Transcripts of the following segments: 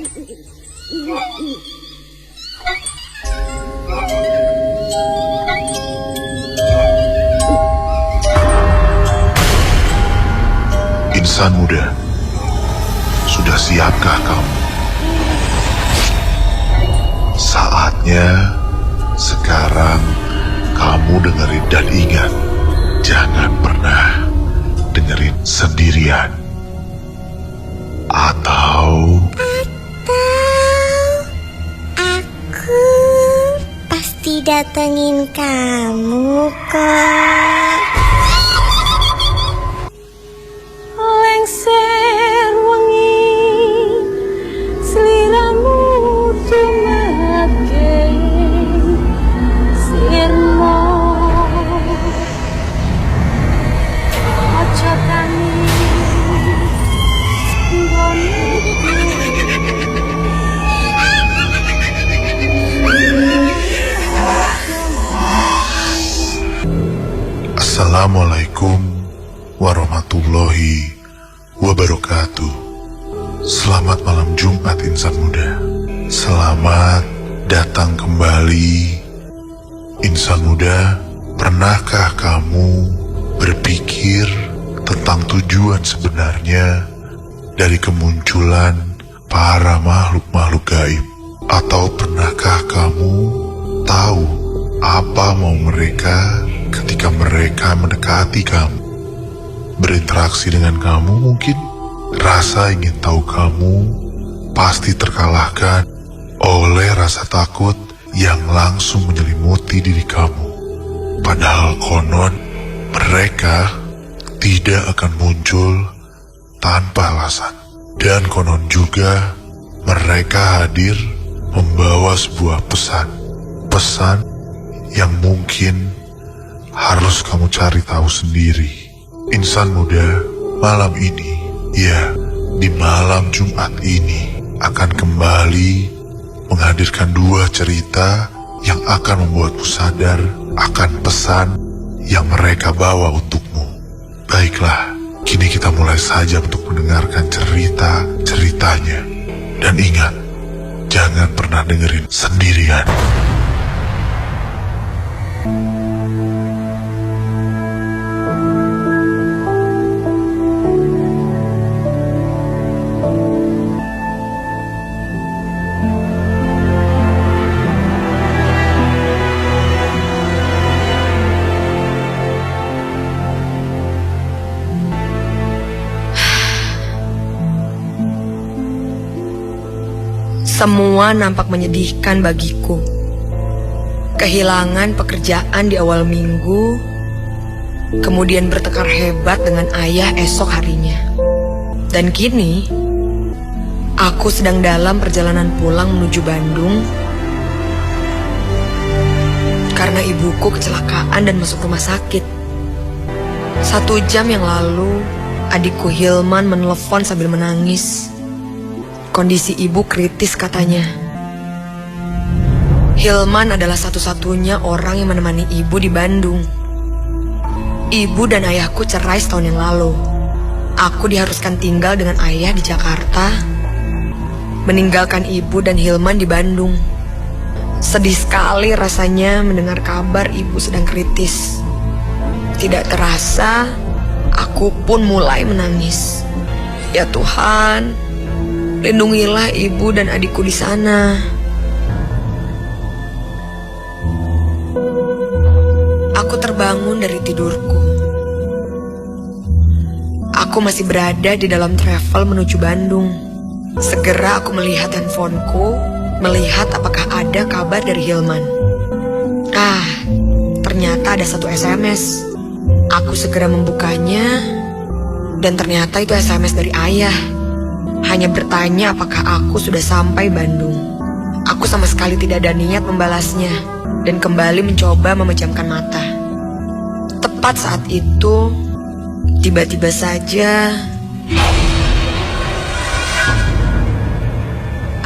Insan muda, sudah siapkah kamu? Saatnya sekarang kamu dengerin dan ingat, jangan pernah dengerin sendirian. Atau aku pasti datengin kamu kok. Lengser wengi sliramu tumake sirmo aja tani Assalamualaikum warahmatullahi wabarakatuh. Selamat malam Jumat insan muda. Selamat datang kembali. Insan muda, pernahkah kamu berpikir tentang tujuan sebenarnya dari kemunculan para makhluk-makhluk gaib? Atau pernahkah kamu tahu apa mau mereka ketika mereka mendekati kamu? Berinteraksi dengan kamu mungkin rasa ingin tahu kamu pasti terkalahkan oleh rasa takut yang langsung menyelimuti diri kamu. Padahal konon mereka tidak akan muncul tanpa alasan. Dan konon juga mereka hadir membawa sebuah pesan. Pesan yang mungkin harus kamu cari tahu sendiri. Insan muda, malam ini, ya, di malam Jumat ini akan kembali menghadirkan dua cerita yang akan membuatmu sadar akan pesan yang mereka bawa untukmu. Baiklah, kini kita mulai saja untuk mendengarkan cerita-ceritanya. Dan ingat, jangan pernah dengerin sendirian. Semua nampak menyedihkan bagiku. Kehilangan pekerjaan di awal minggu, kemudian bertekar hebat dengan ayah esok harinya. Dan kini, aku sedang dalam perjalanan pulang menuju Bandung karena ibuku kecelakaan dan masuk rumah sakit. 1 jam yang lalu, adikku Hilman menelepon sambil menangis. Kondisi ibu kritis katanya. Hilman adalah satu-satunya orang yang menemani ibu di Bandung. Ibu dan ayahku cerai setahun yang lalu. Aku diharuskan tinggal dengan ayah di Jakarta, meninggalkan ibu dan Hilman di Bandung. Sedih sekali rasanya mendengar kabar ibu sedang kritis. Tidak terasa, aku pun mulai menangis. Ya Tuhan, lindungilah ibu dan adikku di sana. Aku terbangun dari tidurku. Aku masih berada di dalam travel menuju Bandung. Segera aku melihat handphoneku, melihat apakah ada kabar dari Hilman. Ternyata ada 1 SMS. Aku segera membukanya, dan ternyata itu SMS dari ayah. Hanya bertanya apakah aku sudah sampai Bandung. Aku sama sekali tidak ada niat membalasnya dan kembali mencoba memejamkan mata. Tepat saat itu, tiba-tiba saja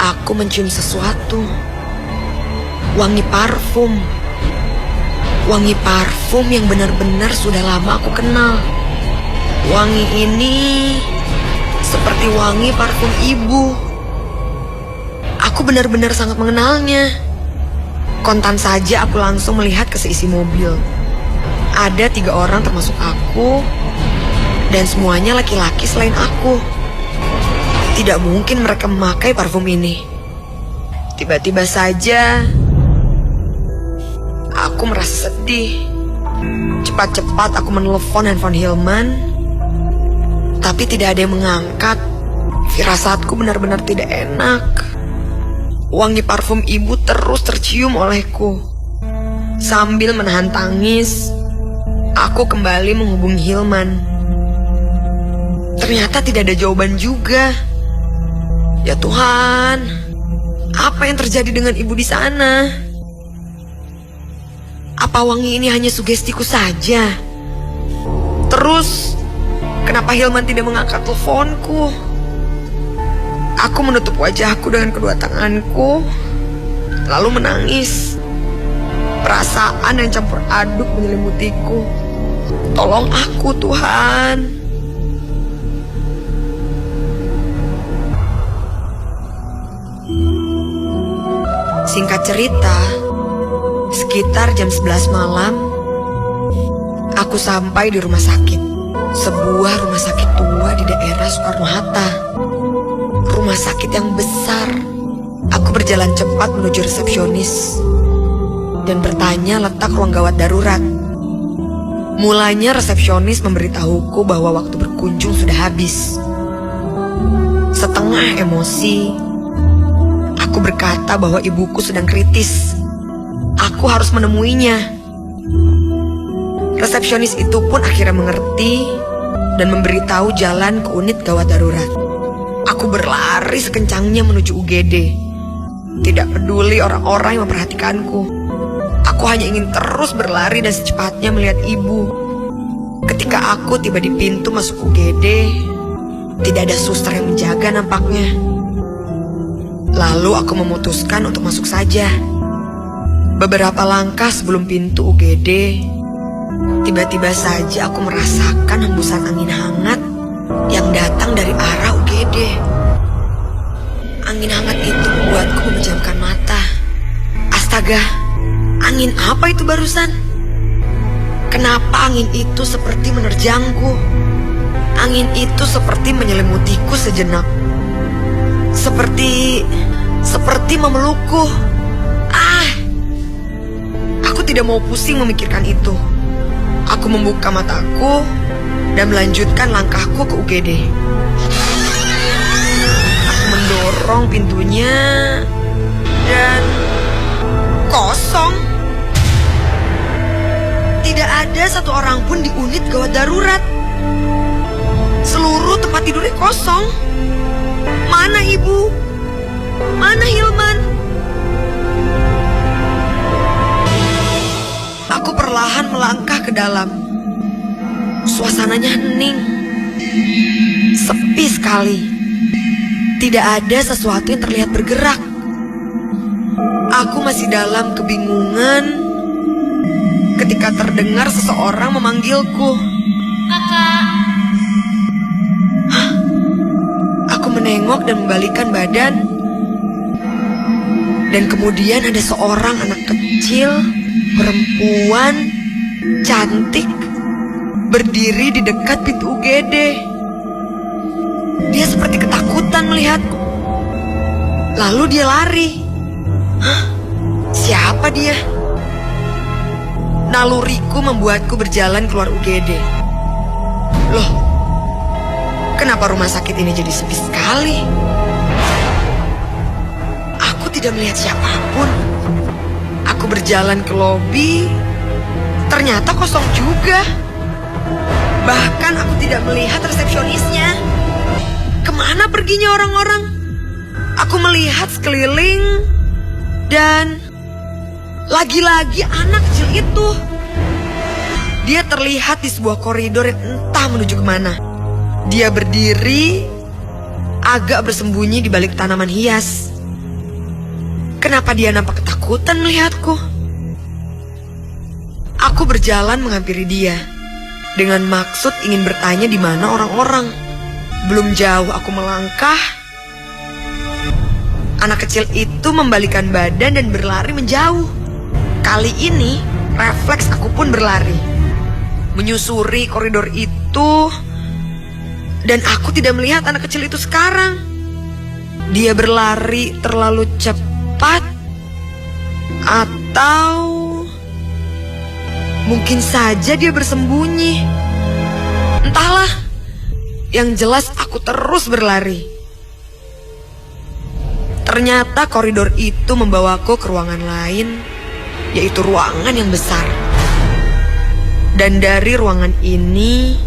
aku mencium sesuatu. Wangi parfum. Wangi parfum yang benar-benar sudah lama aku kenal. Wangi ini seperti wangi parfum ibu. benar-benar sangat mengenalnya. Kontan saja aku langsung melihat ke seisi mobil. Ada 3 orang termasuk aku, dan semuanya laki-laki selain aku. Tidak mungkin mereka memakai parfum ini. Tiba-tiba saja aku merasa sedih. Cepat-cepat aku menelepon handphone Hilman, tapi tidak ada yang mengangkat. Firasatku benar-benar tidak enak. Wangi parfum ibu terus tercium olehku. Sambil menahan tangis, aku kembali menghubungi Hilman. Ternyata tidak ada jawaban juga. Ya Tuhan, apa yang terjadi dengan ibu di sana? Apa wangi ini hanya sugestiku saja? Terus, kenapa Hilman tidak mengangkat teleponku? Aku menutup wajahku dengan kedua tanganku, lalu menangis. Perasaan yang campur aduk menyelimutiku. Tolong aku, Tuhan. Singkat cerita, sekitar jam 11 malam, aku sampai di rumah sakit. Sebuah rumah sakit tua di daerah Soekarno-Hatta. Rumah sakit yang besar. Aku berjalan cepat menuju resepsionis dan bertanya letak ruang gawat darurat. Mulanya resepsionis memberitahuku bahwa waktu berkunjung sudah habis. Setengah emosi, aku berkata bahwa ibuku sedang kritis. Aku harus menemuinya. Resepsionis itu pun akhirnya mengerti dan memberitahu jalan ke unit gawat darurat. Aku berlari sekencangnya menuju UGD. Tidak peduli orang-orang yang memperhatikanku. Aku hanya ingin terus berlari dan secepatnya melihat ibu. Ketika aku tiba di pintu masuk UGD, tidak ada suster yang menjaga nampaknya. Lalu aku memutuskan untuk masuk saja. Beberapa langkah sebelum pintu UGD, tiba-tiba saja aku merasakan hembusan angin hangat yang datang dari arah UGD. Angin hangat itu membuatku memejamkan mata. Astaga, angin apa itu barusan? Kenapa angin itu seperti menerjangku? Angin itu seperti menyelimutiku sejenak. Seperti memelukku. Aku tidak mau pusing memikirkan itu. Aku membuka mataku dan melanjutkan langkahku ke UGD. Aku mendorong pintunya dan kosong. Tidak ada satu orang pun di unit gawat darurat. Seluruh tempat tidurnya kosong. Mana ibu? Mana Hilman? Aku perlahan melangkah ke dalam. Suasananya hening. Sepi sekali. Tidak ada sesuatu yang terlihat bergerak. Aku masih dalam kebingungan ketika terdengar seseorang memanggilku. Kakak. Aku menengok dan membalikkan badan. Dan kemudian ada seorang anak kecil, perempuan, cantik, berdiri di dekat pintu UGD. Dia seperti ketakutan melihatku. Lalu dia lari. Hah? Siapa dia? Naluriku membuatku berjalan keluar UGD. Loh, kenapa rumah sakit ini jadi sepi sekali? Aku tidak melihat siapapun. Aku berjalan ke lobi, ternyata kosong juga. Bahkan aku tidak melihat resepsionisnya. Kemana perginya orang-orang? Aku melihat sekeliling dan lagi-lagi anak kecil itu. Dia terlihat di sebuah koridor yang entah menuju kemana. Dia berdiri, agak bersembunyi di balik tanaman hias. Kenapa dia nampak ketakutan melihatku? Aku berjalan menghampiri dia dengan maksud ingin bertanya di mana orang-orang. Belum jauh aku melangkah, Anak kecil itu membalikan badan dan berlari menjauh. Kali ini, refleks aku pun berlari. Menyusuri koridor itu, dan aku tidak melihat anak kecil itu sekarang. Dia berlari terlalu cepat, atau mungkin saja dia bersembunyi. Entahlah, yang jelas aku terus berlari. Ternyata koridor itu membawaku ke ruangan lain, yaitu ruangan yang besar. Dan dari ruangan ini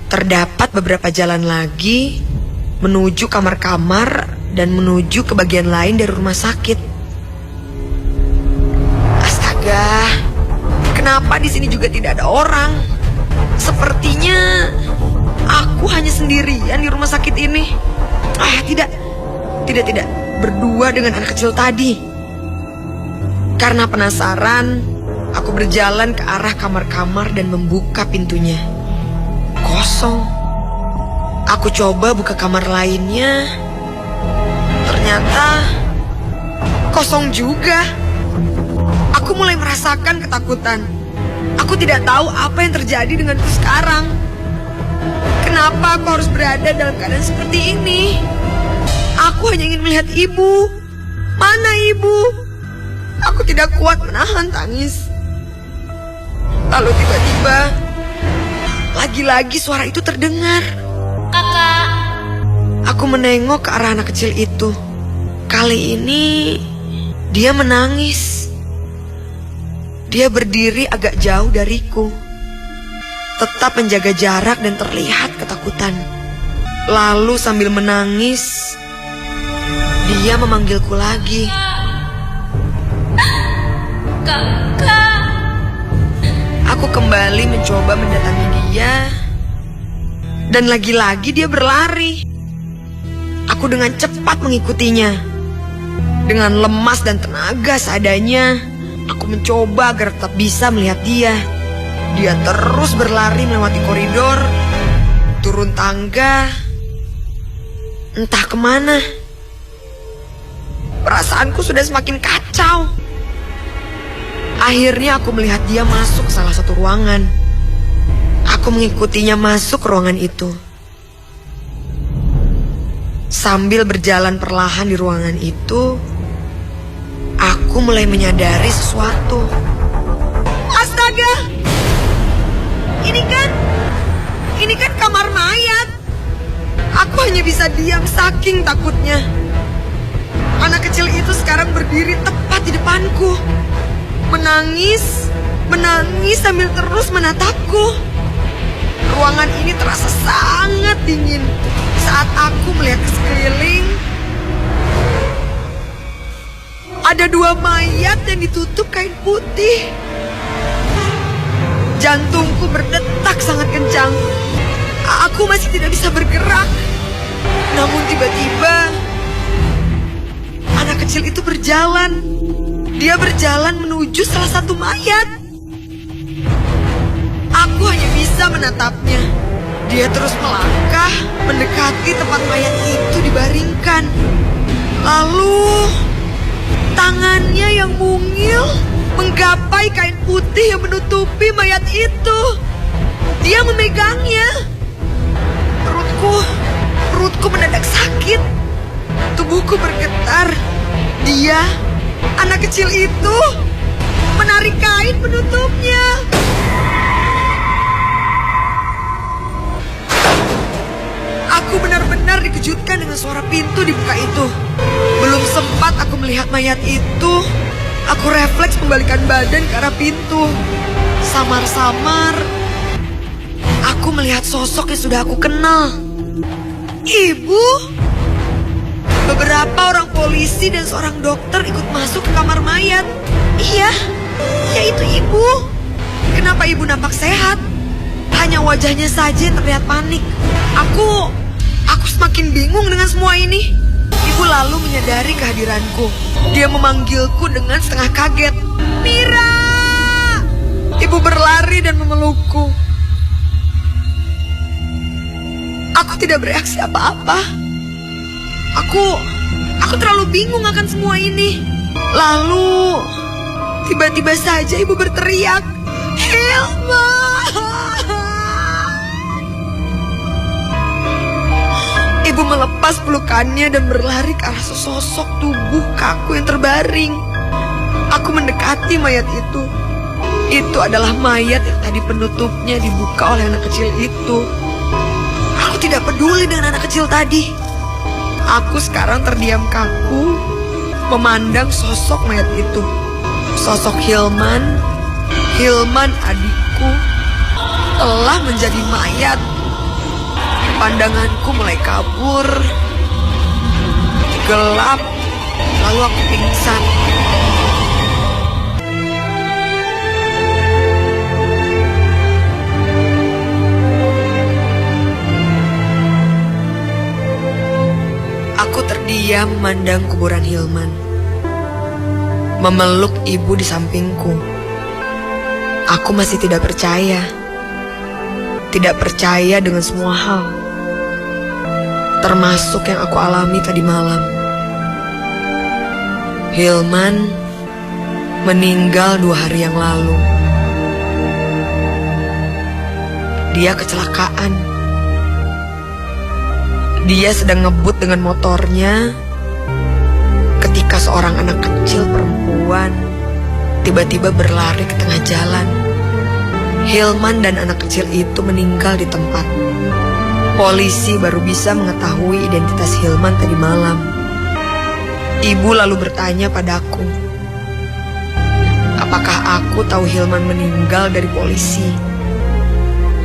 terdapat beberapa jalan lagi menuju kamar-kamar dan menuju ke bagian lain dari rumah sakit. Astaga, kenapa di sini juga tidak ada orang? Sepertinya aku hanya sendirian di rumah sakit ini. Tidak. Berdua dengan anak kecil tadi. Karena penasaran, aku berjalan ke arah kamar-kamar dan membuka pintunya. Kosong. Aku coba buka kamar lainnya. Ternyata kosong juga. Aku mulai merasakan ketakutan. Aku tidak tahu apa yang terjadi denganku sekarang. Kenapa aku harus berada dalam keadaan seperti ini? Aku hanya ingin melihat ibu. Mana ibu? Aku tidak kuat menahan tangis. Lalu tiba-tiba, lagi-lagi suara itu terdengar. Kakak. Aku menengok ke arah anak kecil itu. Kali ini, dia menangis. Dia berdiri agak jauh dariku. Tetap menjaga jarak dan terlihat ketakutan. Lalu sambil menangis, dia memanggilku lagi. Kakak. Aku kembali mencoba mendatangi dia. Dan lagi-lagi dia berlari. Aku dengan cepat mengikutinya. Dengan lemas dan tenaga seadanya, aku mencoba agar tetap bisa melihat dia. Dia terus berlari melewati koridor, turun tangga, entah kemana. Perasaanku sudah semakin kacau. Akhirnya aku melihat dia masuk ke salah satu ruangan. Aku mengikutinya masuk ke ruangan itu. Sambil berjalan perlahan di ruangan itu, aku mulai menyadari sesuatu. Astaga! Ini kan kamar mayat. Aku hanya bisa diam saking takutnya. Anak kecil itu sekarang berdiri tepat di depanku. Menangis sambil terus menatapku. Ruangan ini terasa sangat dingin saat aku melihat ke sekeliling. Ada 2 mayat yang ditutup kain putih. Jantungku berdetak sangat kencang. Aku masih tidak bisa bergerak. Namun tiba-tiba anak kecil itu berjalan. Dia berjalan menuju salah satu mayat. Aku hanya bisa menatapnya. Dia terus melangkah mendekati tempat mayat itu dibaringkan. Lalu tangannya yang mungil menggapai kain putih yang menutupi mayat itu. Dia memegangnya. Perutku mendadak sakit. Tubuhku bergetar. Dia, anak kecil itu, menarik kain penutupnya. Aku benar-benar dikejutkan dengan suara pintu dibuka itu. Belum sempat aku melihat mayat itu, aku refleks membalikan badan ke arah pintu. Samar-samar, aku melihat sosok yang sudah aku kenal. Ibu. Beberapa orang polisi dan seorang dokter ikut masuk ke kamar mayat. Iya, itu ibu. Kenapa ibu nampak sehat? Hanya wajahnya saja yang terlihat panik. Aku semakin bingung dengan semua ini. Ibu lalu menyadari kehadiranku. Dia memanggilku dengan setengah kaget. Mira! Ibu berlari dan memelukku. Aku tidak bereaksi apa-apa. Aku terlalu bingung akan semua ini. Lalu tiba-tiba saja ibu berteriak, "Hilma!" Ibu melepas pelukannya dan berlari ke arah sesosok tubuh kaku yang terbaring. Aku mendekati mayat itu. Itu adalah mayat yang tadi penutupnya dibuka oleh anak kecil itu. Aku tidak peduli dengan anak kecil tadi. Aku sekarang terdiam kaku, memandang sosok mayat itu. Sosok Hilman adikku, telah menjadi mayat. Pandanganku mulai kabur, gelap, lalu aku pingsan. Aku terdiam memandang kuburan Hilman, memeluk ibu di sampingku. Aku masih tidak percaya dengan semua hal, termasuk yang aku alami tadi malam. Hilman meninggal 2 hari yang lalu. Dia kecelakaan. Dia sedang ngebut dengan motornya ketika seorang anak kecil perempuan tiba-tiba berlari ke tengah jalan. Hilman dan anak kecil itu meninggal di tempat. Polisi baru bisa mengetahui identitas Hilman tadi malam. Ibu lalu bertanya padaku, apakah aku tahu Hilman meninggal dari polisi?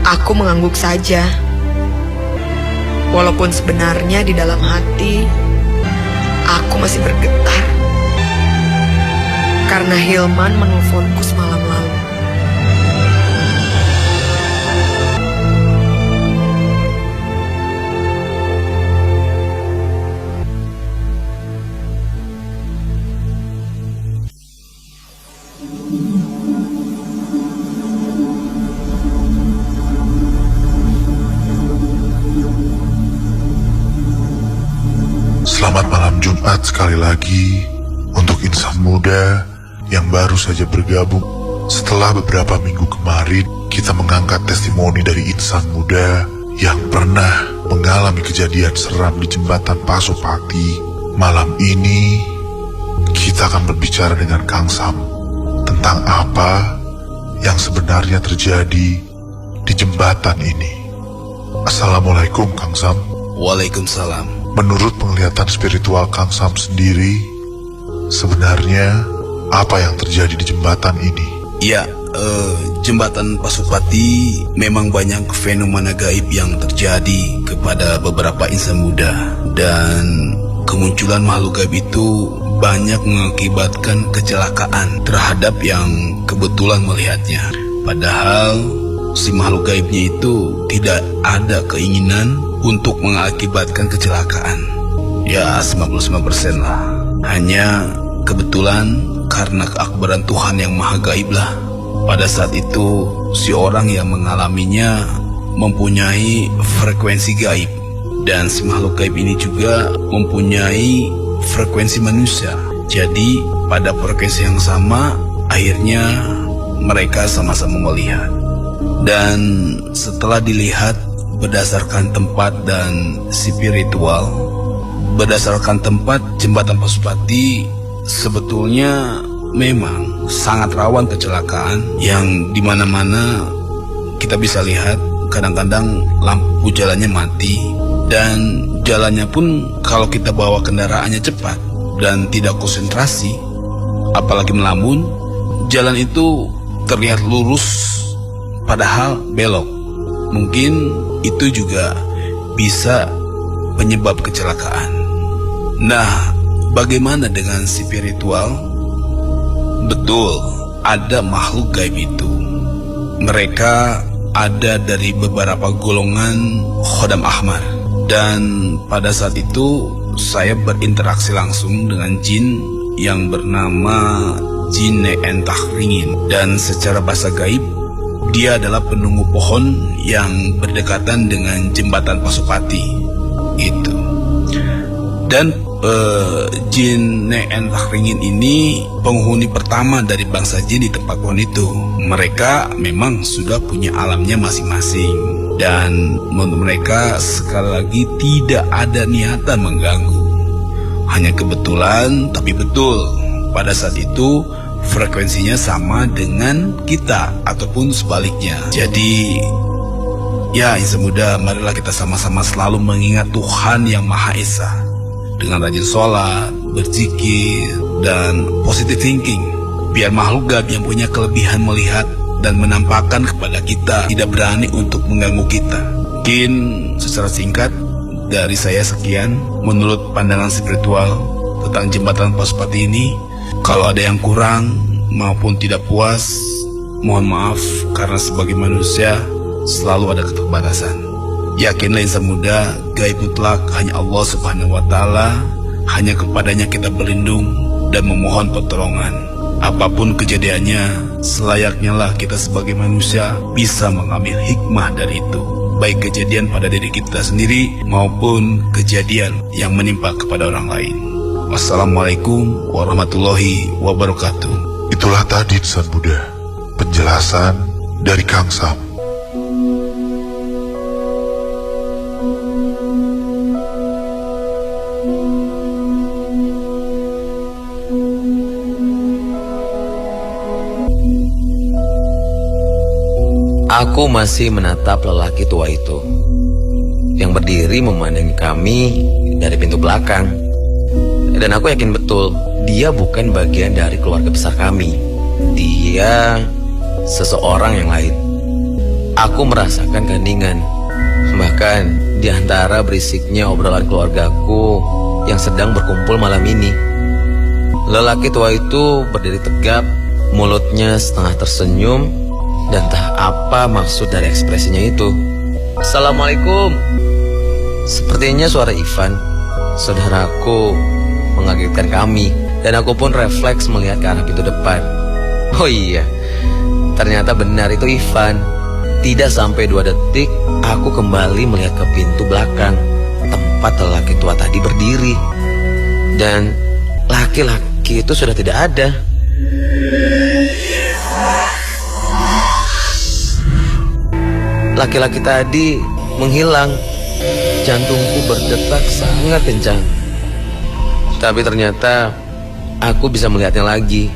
Aku mengangguk saja. Walaupun sebenarnya di dalam hati, aku masih bergetar. Karena Hilman menelponku semalam lalu. Selamat malam Jumat sekali lagi untuk insan muda yang baru saja bergabung. Setelah beberapa minggu kemarin, kita mengangkat testimoni dari insan muda yang pernah mengalami kejadian seram di jembatan Pasopati. Malam ini, kita akan berbicara dengan Kang Sam tentang apa yang sebenarnya terjadi di jembatan ini. Assalamualaikum Kang Sam. Waalaikumsalam. Menurut penglihatan spiritual Kang Sam sendiri, sebenarnya apa yang terjadi di jembatan ini? Ya, jembatan Pasopati memang banyak fenomena gaib yang terjadi kepada beberapa insan muda. Dan kemunculan makhluk gaib itu banyak mengakibatkan kecelakaan terhadap yang kebetulan melihatnya. Padahal si makhluk gaibnya itu tidak ada keinginan untuk mengakibatkan kecelakaan. Ya 99% lah. Hanya kebetulan karena keakbaran Tuhan yang maha gaib lah. Pada saat itu si orang yang mengalaminya mempunyai frekuensi gaib. Dan si makhluk gaib ini juga mempunyai frekuensi manusia. Jadi pada frekuensi yang sama, akhirnya mereka sama-sama melihat. Dan setelah dilihat berdasarkan tempat dan spiritual, berdasarkan tempat, jembatan Pasopati sebetulnya memang sangat rawan kecelakaan, yang dimana-mana kita bisa lihat kadang-kadang lampu jalannya mati, dan jalannya pun kalau kita bawa kendaraannya cepat dan tidak konsentrasi, apalagi melamun, jalan itu terlihat lurus padahal belok. Mungkin itu juga bisa penyebab kecelakaan. Nah, bagaimana dengan spiritual? Betul, ada makhluk gaib itu. Mereka ada dari beberapa golongan Khodam Ahmar. Dan pada saat itu saya berinteraksi langsung dengan jin yang bernama Jin Entahringin. Dan secara bahasa gaib, dia adalah penunggu pohon yang berdekatan dengan jembatan Pasopati. Itu. Dan jin Ne'en Tahringin ini penghuni pertama dari bangsa jin di tempat pohon itu. Mereka memang sudah punya alamnya masing-masing, dan menurut mereka sekali lagi tidak ada niatan mengganggu. Hanya kebetulan, tapi betul, pada saat itu frekuensinya sama dengan kita ataupun sebaliknya. Jadi ya insan muda, marilah kita sama-sama selalu mengingat Tuhan yang Maha Esa dengan rajin sholat, berzikir, dan positive thinking. Biar makhluk gaib yang punya kelebihan melihat dan menampakkan kepada kita tidak berani untuk mengganggu kita. Mungkin secara singkat dari saya sekian menurut pandangan spiritual tentang jembatan Pasupati ini. Kalau ada yang kurang maupun tidak puas, mohon maaf, karena sebagai manusia selalu ada keterbatasan. Yakinlah insan muda, gaib mutlak hanya Allah Subhanahu wa Ta'ala. Hanya kepadanya kita berlindung dan memohon pertolongan. Apapun kejadiannya, selayaknya lah kita sebagai manusia bisa mengambil hikmah dari itu, baik kejadian pada diri kita sendiri maupun kejadian yang menimpa kepada orang lain. Wassalamualaikum warahmatullahi wabarakatuh. Itulah tadi insan muda, penjelasan dari Kang Sam. Aku masih menatap lelaki tua itu yang berdiri memandangi kami dari pintu belakang. Dan aku yakin betul dia bukan bagian dari keluarga besar kami. Dia seseorang yang lain. Aku merasakan keheningan. Bahkan di antara berisiknya obrolan keluargaku yang sedang berkumpul malam ini. Lelaki tua itu berdiri tegap, mulutnya setengah tersenyum, dan entah apa maksud dari ekspresinya itu. Assalamualaikum. Sepertinya suara Ivan, saudaraku, mengagetkan kami, dan aku pun refleks melihat ke arah pintu depan. Oh iya, ternyata benar itu Ivan. Tidak sampai 2 detik, aku kembali melihat ke pintu belakang, tempat lelaki tua tadi berdiri. Dan laki-laki itu sudah tidak ada. Laki-laki tadi menghilang. Jantungku berdetak sangat kencang. Tapi ternyata aku bisa melihatnya lagi.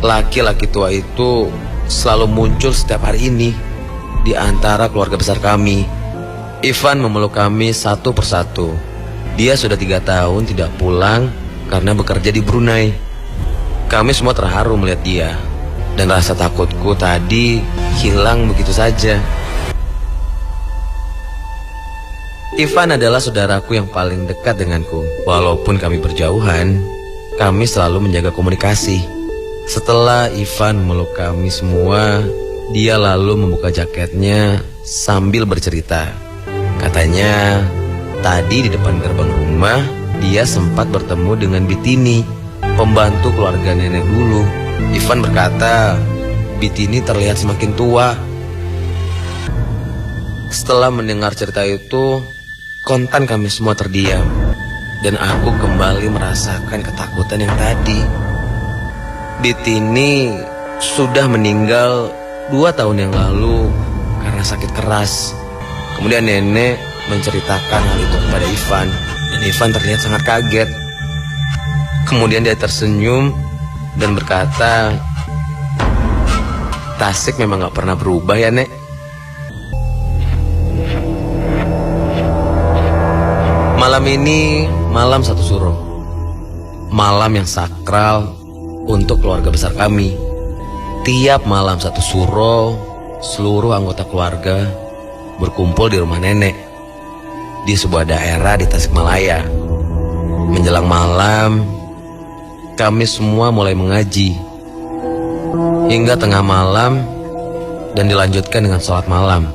Laki-laki tua itu selalu muncul setiap hari ini di antara keluarga besar kami. Ivan memeluk kami satu persatu. Dia sudah 3 tahun tidak pulang karena bekerja di Brunei. Kami semua terharu melihat dia, dan rasa takutku tadi hilang begitu saja. Ivan adalah saudaraku yang paling dekat denganku. Walaupun kami berjauhan, kami selalu menjaga komunikasi. Setelah Ivan memeluk kami semua, dia lalu membuka jaketnya sambil bercerita. Katanya, tadi di depan gerbang rumah, dia sempat bertemu dengan Bitini, pembantu keluarga nenek dulu. Ivan berkata, Bitini terlihat semakin tua. Setelah mendengar cerita itu, kontan kami semua terdiam, dan aku kembali merasakan ketakutan yang tadi. Bitini sudah meninggal 2 tahun yang lalu karena sakit keras. Kemudian nenek menceritakan hal itu kepada Ivan, dan Ivan terlihat sangat kaget. Kemudian dia tersenyum dan berkata, Tasik memang gak pernah berubah ya, Nek. Malam ini malam 1 Suro, malam yang sakral untuk keluarga besar kami. Tiap malam 1 Suro, seluruh anggota keluarga berkumpul di rumah nenek di sebuah daerah di Tasikmalaya. Menjelang malam, kami semua mulai mengaji hingga tengah malam dan dilanjutkan dengan sholat malam.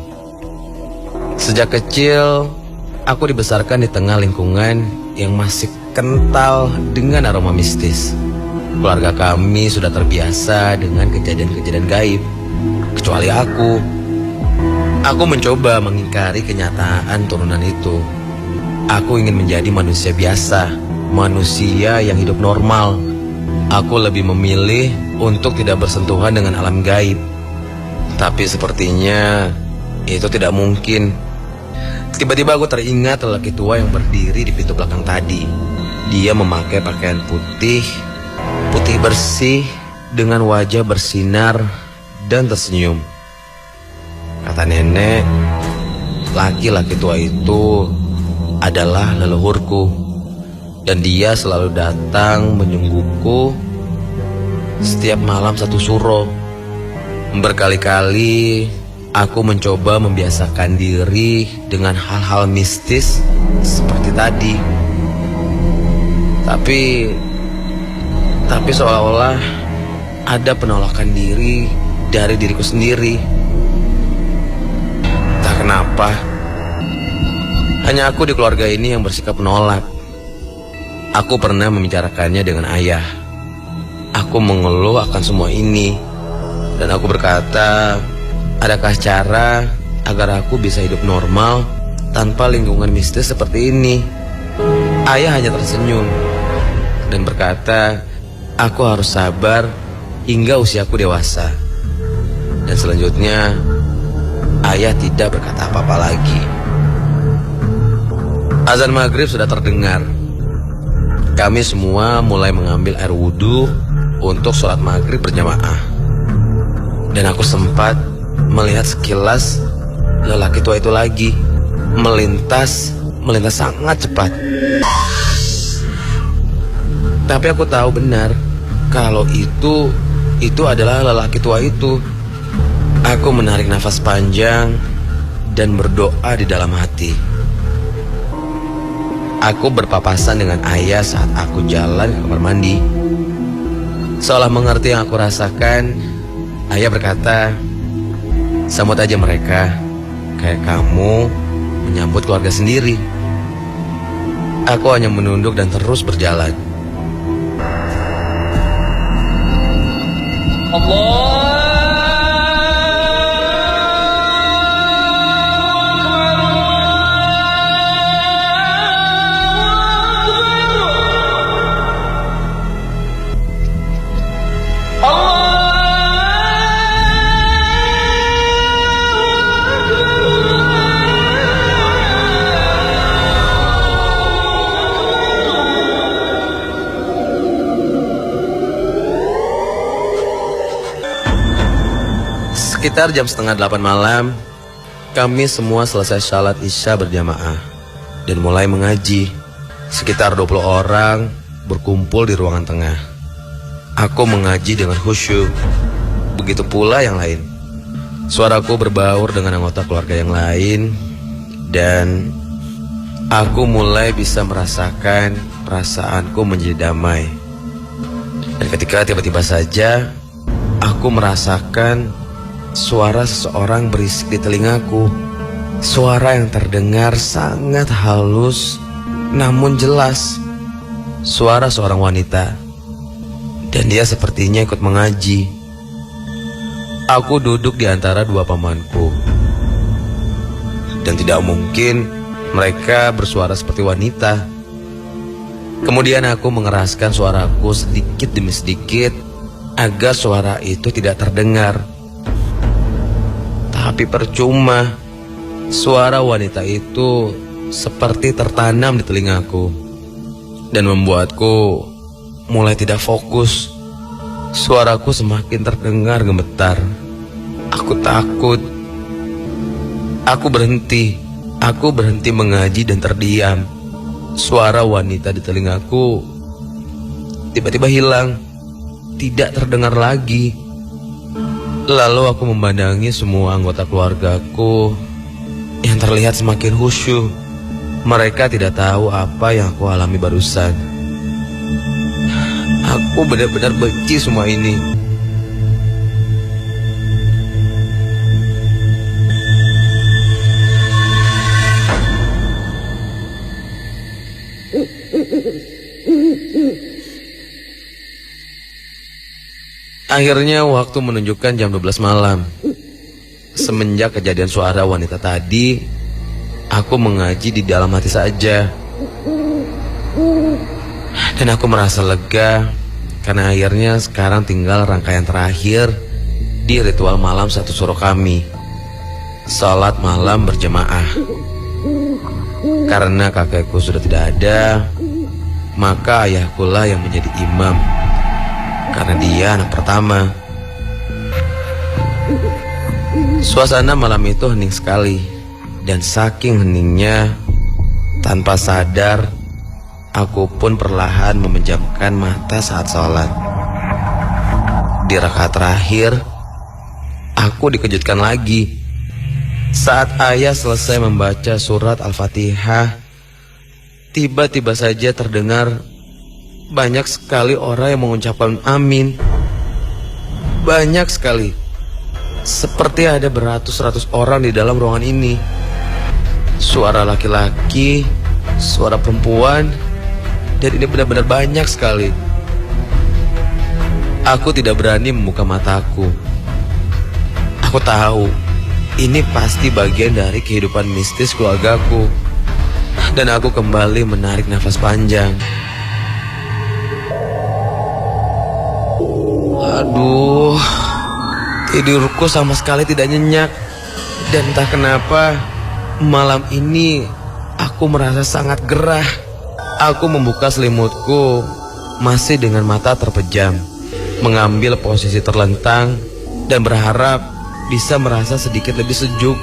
Sejak kecil, aku dibesarkan di tengah lingkungan yang masih kental dengan aroma mistis. Keluarga kami sudah terbiasa dengan kejadian-kejadian gaib, kecuali aku. Aku mencoba mengingkari kenyataan turunan itu. Aku ingin menjadi manusia biasa, manusia yang hidup normal. Aku lebih memilih untuk tidak bersentuhan dengan alam gaib. Tapi sepertinya itu tidak mungkin. Tiba-tiba aku teringat lelaki tua yang berdiri di pintu belakang tadi. Dia memakai pakaian putih, putih bersih, dengan wajah bersinar dan tersenyum. Kata nenek, laki-laki tua itu adalah leluhurku, dan dia selalu datang menungguku setiap malam satu suro. Berkali-kali aku mencoba membiasakan diri dengan hal-hal mistis seperti tadi. Tapi seolah-olah ada penolakan diri dari diriku sendiri. Entah kenapa, hanya aku di keluarga ini yang bersikap menolak. Aku pernah membicarakannya dengan ayah. Aku mengeluh akan semua ini, dan aku berkata, adakah cara agar aku bisa hidup normal tanpa lingkungan mistis seperti ini? Ayah hanya tersenyum dan berkata, aku harus sabar hingga usiaku dewasa. Dan selanjutnya, ayah tidak berkata apa-apa lagi. Azan maghrib sudah terdengar. Kami semua mulai mengambil air wudhu untuk sholat maghrib berjamaah. Dan aku sempat melihat sekilas lelaki tua itu lagi melintas sangat cepat. Tapi aku tahu benar kalau itu adalah lelaki tua itu. Aku menarik nafas panjang dan berdoa di dalam hati. Aku berpapasan dengan ayah saat aku jalan ke kamar mandi. Seolah mengerti yang aku rasakan, ayah berkata, sambut aja mereka kayak kamu menyambut keluarga sendiri. Aku hanya menunduk dan terus berjalan. Sekitar jam 7:30 malam, kami semua selesai salat isya berjamaah dan mulai mengaji. Sekitar 20 orang berkumpul di ruangan tengah. Aku mengaji dengan khusyuk, begitu pula yang lain. Suaraku berbaur dengan anggota keluarga yang lain, dan aku mulai bisa merasakan perasaanku menjadi damai. Dan ketika tiba-tiba saja aku merasakan suara seseorang berisik di telingaku. Suara yang terdengar sangat halus namun jelas. Suara seorang wanita, dan dia sepertinya ikut mengaji. Aku duduk di antara dua pamanku, dan tidak mungkin mereka bersuara seperti wanita. Kemudian aku mengeraskan suaraku sedikit demi sedikit agar suara itu tidak terdengar. Tapi percuma, suara wanita itu seperti tertanam di telingaku dan membuatku mulai tidak fokus. Suaraku semakin terdengar gemetar. Aku takut. Aku berhenti mengaji dan terdiam. Suara wanita di telingaku tiba-tiba hilang, tidak terdengar lagi. Lalu aku memandangi semua anggota keluargaku yang terlihat semakin khusyuk. Mereka tidak tahu apa yang aku alami barusan. Aku benar-benar benci semua ini. Akhirnya waktu menunjukkan jam 12 malam. Semenjak kejadian suara wanita tadi, aku mengaji di dalam hati saja. Dan aku merasa lega karena akhirnya sekarang tinggal rangkaian terakhir di ritual malam satu suro kami, salat malam berjamaah. Karena kakekku sudah tidak ada, maka ayahkulah yang menjadi imam, karena dia anak pertama. Suasana malam itu hening sekali, dan saking heningnya, tanpa sadar aku pun perlahan memejamkan mata saat sholat. Di rakaat terakhir, aku dikejutkan lagi saat ayah selesai membaca surat Al-Fatihah. Tiba-tiba saja terdengar banyak sekali orang yang mengucapkan amin. Banyak sekali, seperti ada beratus-ratus orang di dalam ruangan ini. Suara laki-laki, suara perempuan, dan ini benar-benar banyak sekali. Aku tidak berani membuka mataku. Aku tahu ini pasti bagian dari kehidupan mistis keluargaku. Dan aku kembali menarik nafas panjang. Aduh, tidurku sama sekali tidak nyenyak. Dan entah kenapa, malam ini aku merasa sangat gerah. Aku membuka selimutku masih dengan mata terpejam, mengambil posisi terlentang dan berharap bisa merasa sedikit lebih sejuk.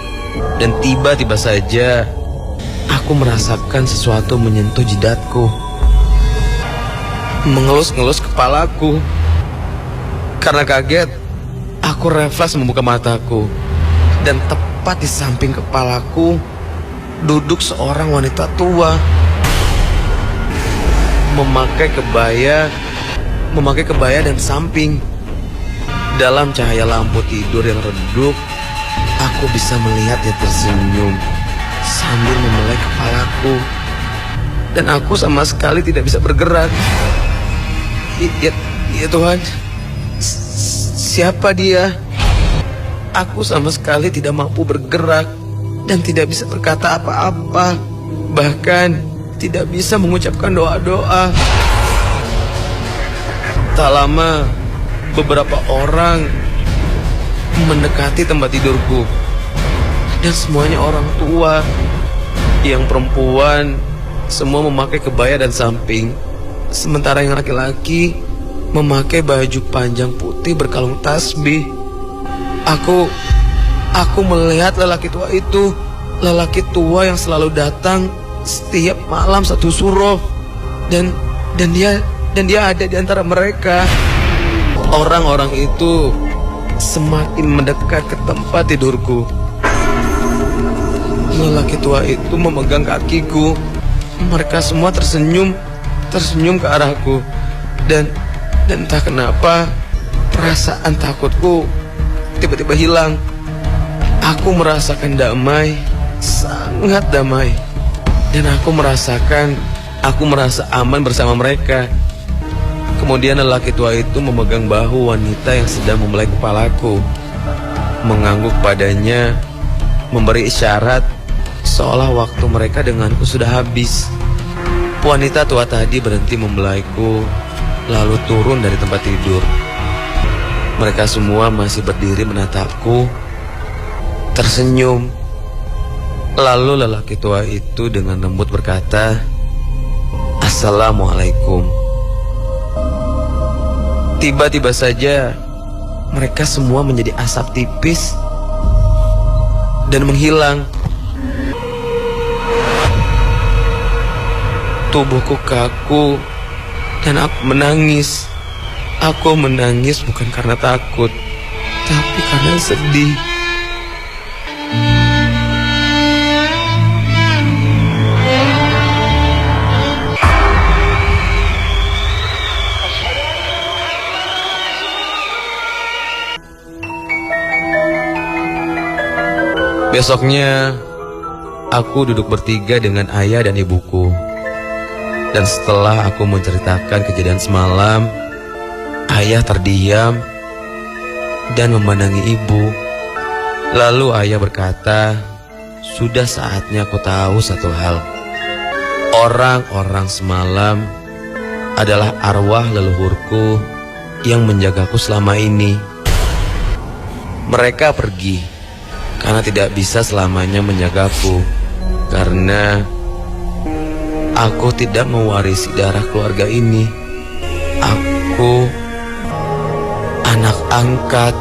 Dan tiba-tiba saja aku merasakan sesuatu menyentuh jidatku, mengelus-ngelus kepalaku. Karena kaget, aku refleks membuka mataku, dan tepat di samping kepalaku duduk seorang wanita tua, memakai kebaya dan samping. Dalam cahaya lampu tidur yang redup, aku bisa melihat dia tersenyum sambil membelai kepalaku, dan aku sama sekali tidak bisa bergerak. Ya Tuhan, siapa dia? Aku sama sekali tidak mampu bergerak dan tidak bisa berkata apa-apa, bahkan tidak bisa mengucapkan doa-doa. Tak lama, beberapa orang mendekati tempat tidurku, dan semuanya orang tua. Yang perempuan semua memakai kebaya dan samping, sementara yang laki-laki memakai baju panjang putih berkalung tasbih. Aku melihat lelaki tua itu, lelaki tua yang selalu datang setiap malam satu suro, dan dia ada di antara mereka. Orang-orang itu semakin mendekat ke tempat tidurku. Lelaki tua itu memegang kakiku. Mereka semua tersenyum ke arahku, dan entah kenapa perasaan takutku tiba-tiba hilang. Aku merasakan damai, sangat damai, dan aku merasa aman bersama mereka. Kemudian lelaki tua itu memegang bahu wanita yang sedang membelai kepalaku, mengangguk padanya, memberi isyarat seolah waktu mereka denganku sudah habis. Wanita tua tadi berhenti membelaiku, lalu turun dari tempat tidur. Mereka semua masih berdiri menatapku, tersenyum. Lalu lelaki tua itu dengan lembut berkata, "Assalamualaikum." Tiba-tiba saja mereka semua menjadi asap tipis dan menghilang. Tubuhku kaku dan aku menangis. Aku menangis bukan karena takut, tapi karena sedih. Besoknya, aku duduk bertiga dengan ayah dan ibuku. Dan setelah aku menceritakan kejadian semalam, ayah terdiam dan memandangi ibu. Lalu ayah berkata, sudah saatnya aku tahu satu hal. Orang-orang semalam adalah arwah leluhurku yang menjagaku selama ini. Mereka pergi karena tidak bisa selamanya menjagaku, karena aku tidak mewarisi darah keluarga ini. Aku anak angkat